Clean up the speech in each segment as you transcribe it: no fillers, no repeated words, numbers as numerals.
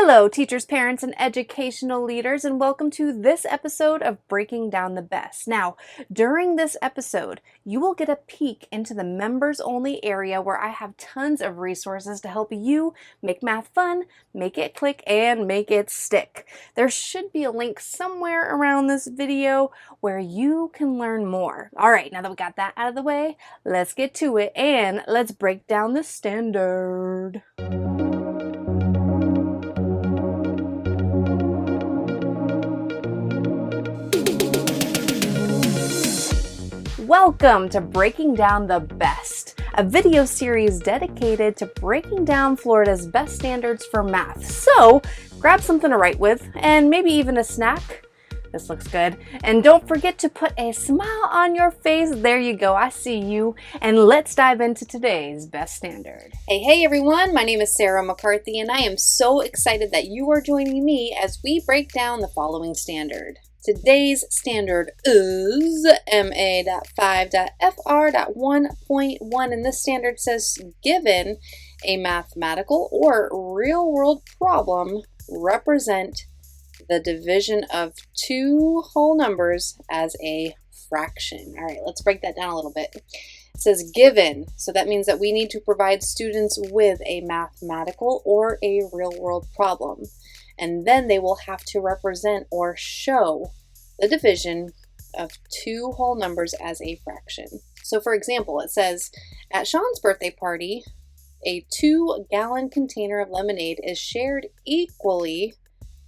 Hello, teachers, parents, and educational leaders, and welcome to this episode of Breaking Down the B.E.S.T. Now, during this episode, you will get a peek into the members-only area where I have tons of resources to help you make math fun, make it click, and make it stick. There should be a link somewhere around this video where you can learn more. All right, now that we got that out of the way, let's get to it, and let's break down the standard. Welcome to Breaking Down the B.E.S.T, a video series dedicated to breaking down Florida's best standards for math. So grab something to write with and maybe even a snack. This looks good. And don't forget to put a smile on your face. There you go, I see you. And let's dive into today's best standard. Hey everyone, my name is Sarah McCarthy and I am so excited that you are joining me as we break down the following standard. Today's standard is MA.5.FR.1.1, and this standard says, given a mathematical or real-world problem, represent the division of two whole numbers as a fraction. All right, let's break that down a little bit. It says given, so that means that we need to provide students with a mathematical or a real-world problem. And then they will have to represent or show the division of two whole numbers as a fraction. So for example, it says, at Sean's birthday party, a 2-gallon container of lemonade is shared equally,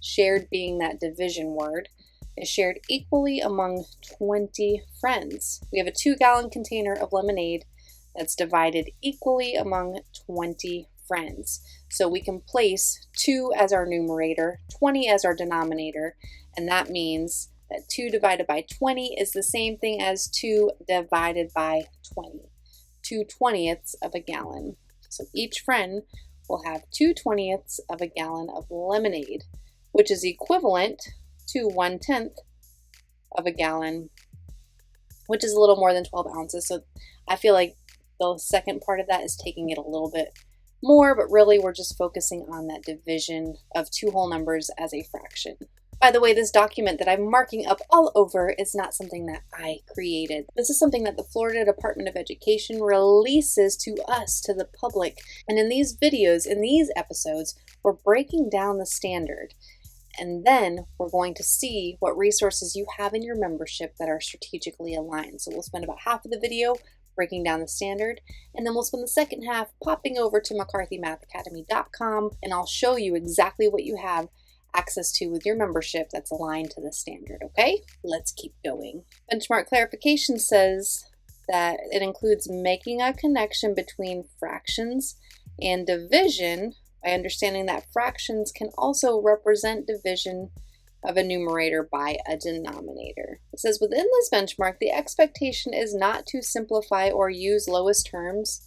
shared being that division word, is shared equally among 20 friends. We have a 2-gallon container of lemonade that's divided equally among 20 friends. So we can place 2 as our numerator, 20 as our denominator, and that means that 2 divided by 20 is the same thing as 2 divided by 20. 2/20ths of a gallon. So each friend will have 2/20ths of a gallon of lemonade, which is equivalent to 1/10 of a gallon, which is a little more than 12 ounces. So I feel like the second part of that is taking it a little bit more, but really we're just focusing on that division of two whole numbers as a fraction. By the way, this document that I'm marking up all over is not something that I created. This is something that the Florida Department of Education releases to us, to the public. And in these videos, in these episodes, we're breaking down the standard. And then we're going to see what resources you have in your membership that are strategically aligned. So we'll spend about half of the video breaking down the standard, and then we'll spend the second half popping over to mccarthymathacademy.com, and I'll show you exactly what you have access to with your membership that's aligned to the standard, okay? Let's keep going. Benchmark clarification says that it includes making a connection between fractions and division by understanding that fractions can also represent division of a numerator by a denominator. It says within this benchmark, the expectation is not to simplify or use lowest terms.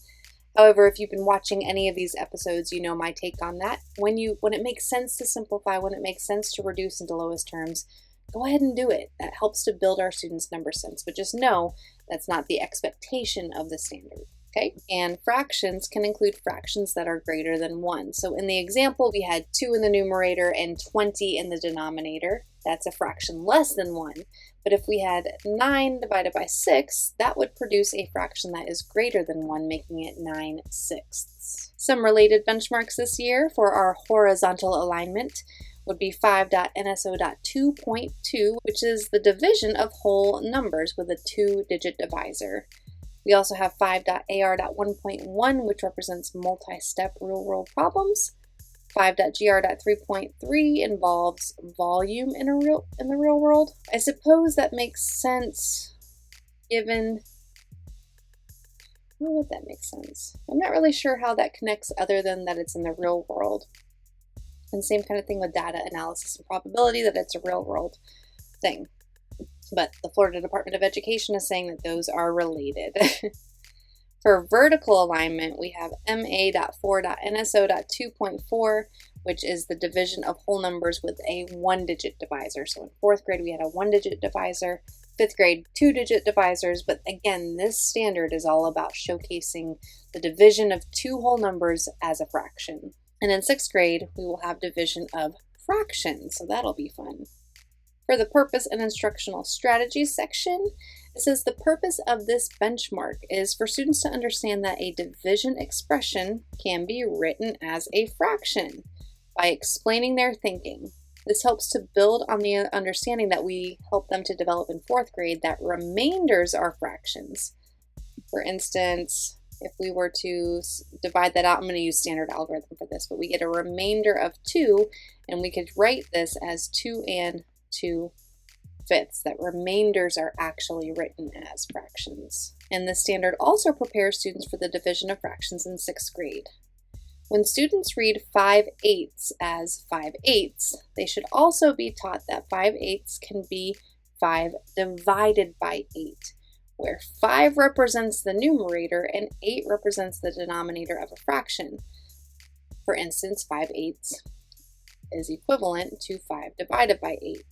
However, if you've been watching any of these episodes, you know my take on that. When it makes sense to simplify, when it makes sense to reduce into lowest terms, go ahead and do it. That helps to build our students' number sense, but just know that's not the expectation of the standard. Okay, and fractions can include fractions that are greater than 1. So in the example, we had 2 in the numerator and 20 in the denominator. That's a fraction less than 1. But if we had 9 divided by 6, that would produce a fraction that is greater than 1, making it 9/6. Some related benchmarks this year for our horizontal alignment would be 5.NSO.2.2, which is the division of whole numbers with a 2-digit divisor. We also have 5.AR.1.1, which represents multi-step real-world problems. 5.GR.3.3 involves volume in the real world. I suppose that makes sense given, I don't know if that makes sense. I'm not really sure how that connects other than that it's in the real world. And same kind of thing with data analysis and probability, that it's a real world thing. But the Florida Department of Education is saying that those are related. For vertical alignment, we have MA.4.NSO.2.4, which is the division of whole numbers with a 1-digit divisor. So in 4th grade, we had a 1-digit divisor. 5th grade, 2-digit divisors. But again, this standard is all about showcasing the division of two whole numbers as a fraction. And in 6th grade, we will have division of fractions, so that'll be fun. For the purpose and instructional strategies section, it says the purpose of this benchmark is for students to understand that a division expression can be written as a fraction by explaining their thinking. This helps to build on the understanding that we help them to develop in 4th grade that remainders are fractions. For instance, if we were to divide that out, I'm going to use standard algorithm for this, but we get a remainder of 2, and we could write this as 2 and 2/5. That remainders are actually written as fractions. And the standard also prepares students for the division of fractions in 6th grade. When students read 5/8 as 5/8, they should also be taught that 5/8 can be 5 divided by 8, where 5 represents the numerator and 8 represents the denominator of a fraction. For instance, 5/8 is equivalent to 5 divided by 8.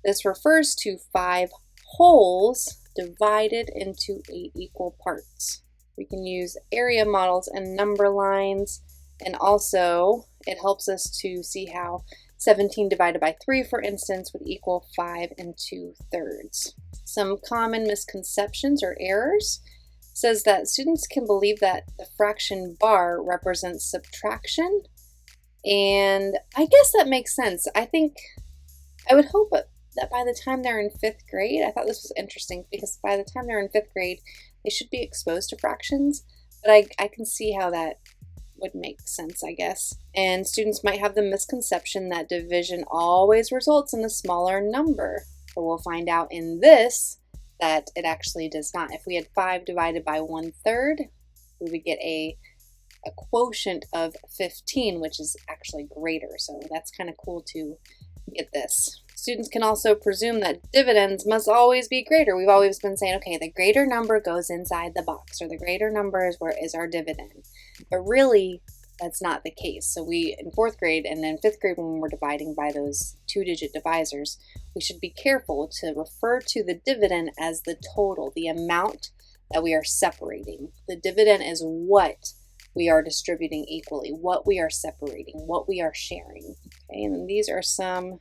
This refers to 5 wholes divided into 8 equal parts. We can use area models and number lines, and also it helps us to see how 17 divided by 3, for instance, would equal 5 2/3. Some common misconceptions or errors says that students can believe that the fraction bar represents subtraction, and I guess that makes sense. I would hope that by the time they're in 5th grade, I thought this was interesting because by the time they're in 5th grade, they should be exposed to fractions, but I can see how that would make sense, I guess. And students might have the misconception that division always results in a smaller number, but we'll find out in this that it actually does not. If we had 5 divided by 1/3, we would get a quotient of 15, which is actually greater. So that's kind of cool to get this. Students can also presume that dividends must always be greater. We've always been saying, okay, the greater number goes inside the box, or the greater number is our dividend. But really, that's not the case. So we, in 4th grade and then 5th grade, when we're dividing by those 2-digit divisors, we should be careful to refer to the dividend as the total, the amount that we are separating. The dividend is what we are distributing equally, what we are separating, what we are sharing. Okay, and these are some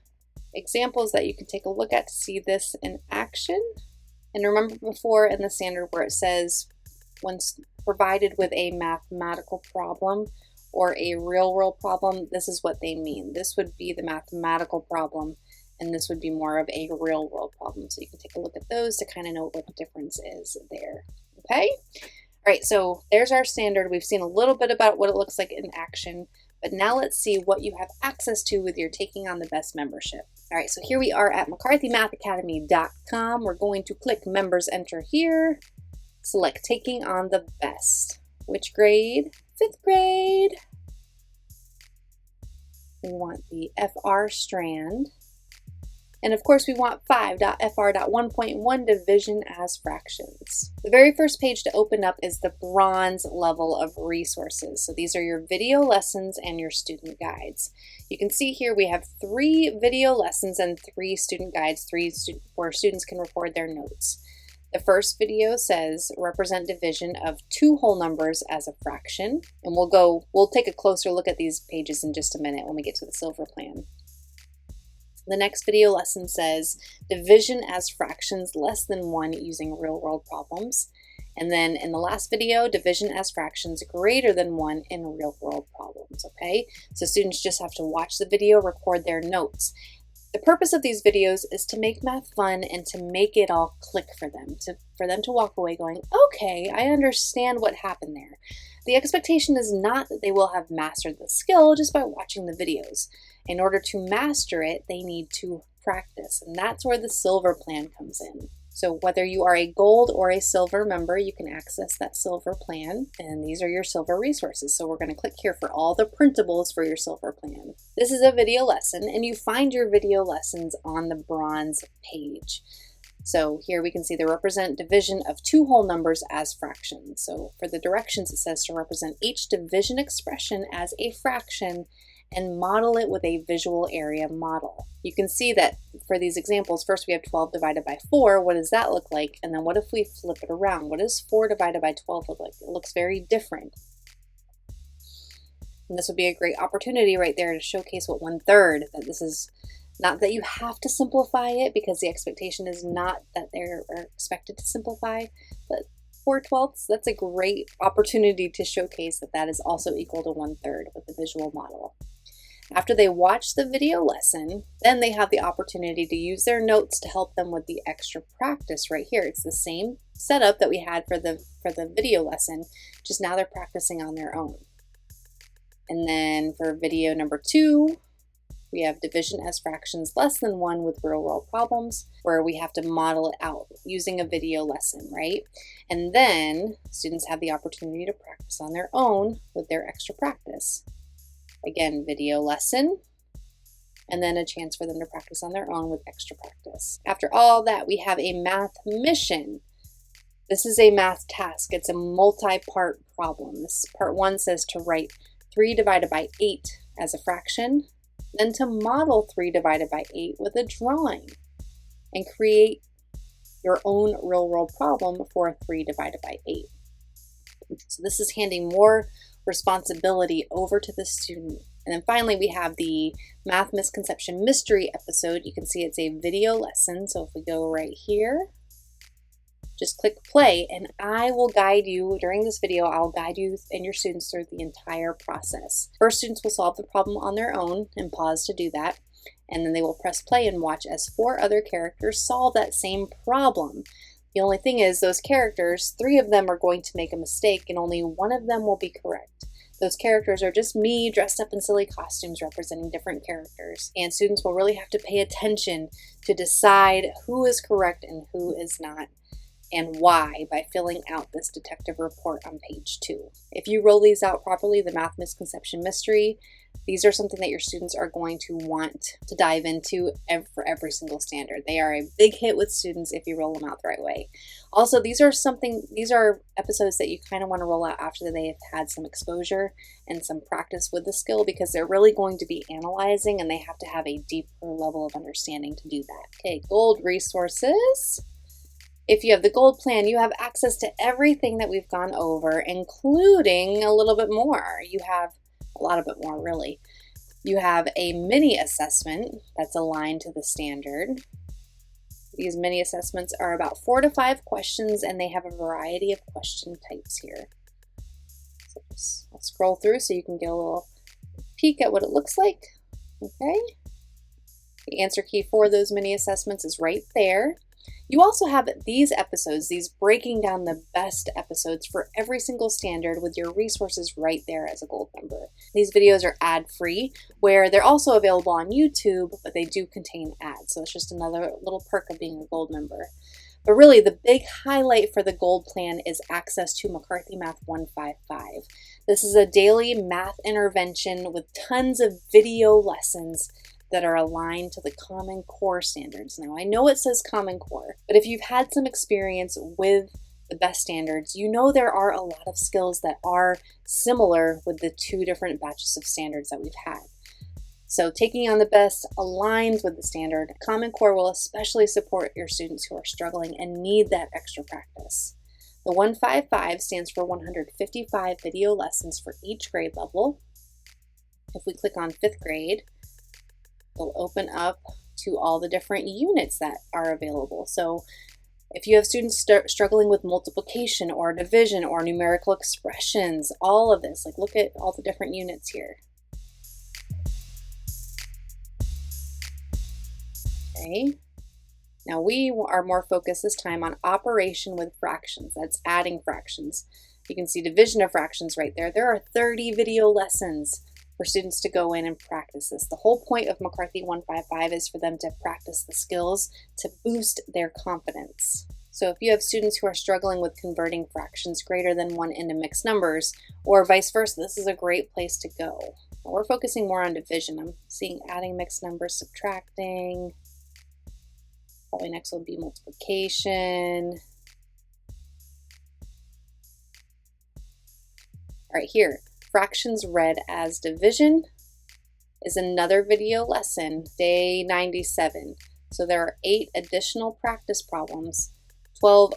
examples that you can take a look at to see this in action. And remember before in the standard where it says when provided with a mathematical problem or a real world problem, this is what they mean. This would be the mathematical problem, and this would be more of a real world problem. So you can take a look at those to kind of know what the difference is there. Okay? All right, so there's our standard. We've seen a little bit about what it looks like in action, but now let's see what you have access to with your Taking on the Best membership. All right, so here we are at McCarthyMathAcademy.com. We're going to click Members Enter here, select Taking on the Best. Which grade? 5th grade. We want the FR strand. And of course, we want 5.FR.1.1 division as fractions. The very first page to open up is the bronze level of resources. So these are your video lessons and your student guides. You can see here we have 3 video lessons and 3 student guides, where students can record their notes. The first video says represent division of 2 whole numbers as a fraction. And we'll take a closer look at these pages in just a minute when we get to the silver plan. The next video lesson says division as fractions less than 1 using real world problems. And then in the last video, division as fractions greater than 1 in real world problems, okay? So students just have to watch the video, record their notes. The purpose of these videos is to make math fun and to make it all click for them, for them to walk away going, okay, I understand what happened there. The expectation is not that they will have mastered the skill just by watching the videos. In order to master it, they need to practice, and that's where the silver plan comes in. So whether you are a gold or a silver member, you can access that silver plan, and these are your silver resources. So we're going to click here for all the printables for your silver plan. This is a video lesson, and you find your video lessons on the bronze page. So here we can see the represent division of 2 whole numbers as fractions. So for the directions, it says to represent each division expression as a fraction and model it with a visual area model. You can see that for these examples, first we have 12 divided by 4. What does that look like? And then what if we flip it around? What does 4 divided by 12 look like? It looks very different. And this would be a great opportunity right there to showcase what 1/3, that this is not that you have to simplify it, because the expectation is not that they're expected to simplify, but 4/12, that's a great opportunity to showcase that that is also equal to 1/3 with the visual model. After they watch the video lesson, then they have the opportunity to use their notes to help them with the extra practice right here. It's the same setup that we had for the video lesson, just now they're practicing on their own. And then for video number 2, we have division as fractions less than 1 with real world problems, where we have to model it out using a video lesson, right? And then students have the opportunity to practice on their own with their extra practice. Again, video lesson, and then a chance for them to practice on their own with extra practice. After all that, we have a math mission. This is a math task. It's a multi-part problem. This part 1 says to write 3 divided by 8 as a fraction, then to model 3 divided by 8 with a drawing and create your own real world problem for 3 divided by 8. So this is handing more responsibility over to the student. And then finally, we have the math misconception mystery episode. You can see it's a video lesson. So if we go right here, just click play, and I will guide you during this video. I'll guide you and your students through the entire process. First, students will solve the problem on their own and pause to do that. And then they will press play and watch as 4 other characters solve that same problem. The only thing is, those characters, 3 of them are going to make a mistake and only 1 of them will be correct. Those characters are just me dressed up in silly costumes representing different characters. And students will really have to pay attention to decide who is correct and who is not, and why, by filling out this detective report on page 2. If you roll these out properly, the math misconception mystery, these are something that your students are going to want to dive into for every single standard. They are a big hit with students if you roll them out the right way. Also, these are episodes that you kind of want to roll out after they have had some exposure and some practice with the skill, because they're really going to be analyzing and they have to have a deeper level of understanding to do that. Okay, gold resources. If you have the gold plan, you have access to everything that we've gone over, including a little bit more. You have a lot of it more, really. You have a mini assessment that's aligned to the standard. These mini assessments are about 4 to 5 questions, and they have a variety of question types here. So I'll scroll through so you can get a little peek at what it looks like. Okay. The answer key for those mini assessments is right there. You also have these episodes, these breaking down the best episodes for every single standard with your resources right there as a gold member. These videos are ad-free, where they're also available on YouTube, but they do contain ads. So it's just another little perk of being a gold member. But really, the big highlight for the gold plan is access to McCarthy Math 155. This is a daily math intervention with tons of video lessons that are aligned to the Common Core standards. Now, I know it says Common Core, but if you've had some experience with the B.E.S.T standards, you know there are a lot of skills that are similar with the 2 different batches of standards that we've had. So taking on the B.E.S.T aligns with the standard. Common Core will especially support your students who are struggling and need that extra practice. The 155 stands for 155 video lessons for each grade level. If we click on 5th grade, it'll open up to all the different units that are available. So if you have students struggling with multiplication or division or numerical expressions, all of this, like look at all the different units here. Okay. Now we are more focused this time on operation with fractions. That's adding fractions. You can see division of fractions right there. There are 30 video lessons for students to go in and practice this. The whole point of McCarthy 155 is for them to practice the skills to boost their confidence. So if you have students who are struggling with converting fractions greater than 1 into mixed numbers, or vice versa, this is a great place to go. Now we're focusing more on division. I'm seeing adding mixed numbers, subtracting. Probably next will be multiplication. All right, here. Fractions read as division is another video lesson, day 97. So there are 8 additional practice problems. 12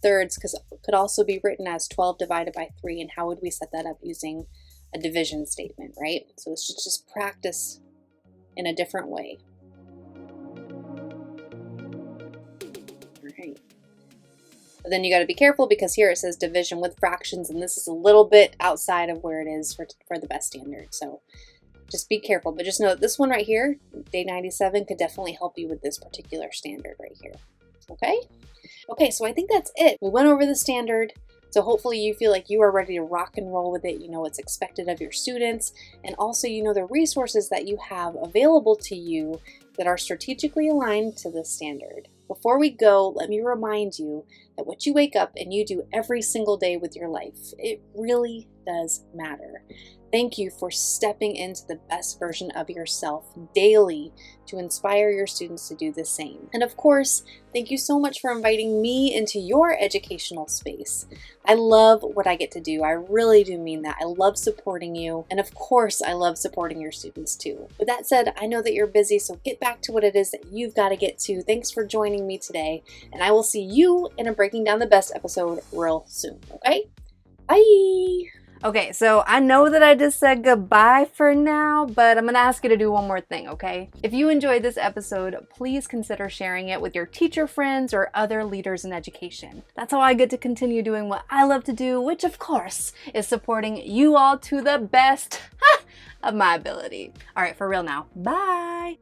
thirds could also be written as 12 divided by 3. And how would we set that up using a division statement, right? So it's just practice in a different way. All right. But then you got to be careful because here it says division with fractions, and this is a little bit outside of where it is for the B.E.S.T standard. So just be careful. But just know that this one right here, day 97, could definitely help you with this particular standard right here. Okay? Okay, so I think that's it. We went over the standard. So hopefully you feel like you are ready to rock and roll with it. You know what's expected of your students, and also you know the resources that you have available to you that are strategically aligned to this standard. Before we go, let me remind you that what you wake up and you do every single day with your life, it really does matter. Thank you for stepping into the best version of yourself daily to inspire your students to do the same. And of course, thank you so much for inviting me into your educational space. I love what I get to do. I really do mean that. I love supporting you. And of course, I love supporting your students too. With that said, I know that you're busy, so get back to what it is that you've got to get to. Thanks for joining me today. And I will see you in a Breaking Down the B.E.S.T episode real soon. Okay? Bye! Okay, so I know that I just said goodbye for now, but I'm going to ask you to do one more thing, okay? If you enjoyed this episode, please consider sharing it with your teacher friends or other leaders in education. That's how I get to continue doing what I love to do, which of course is supporting you all to the best of my ability. All right, for real now. Bye!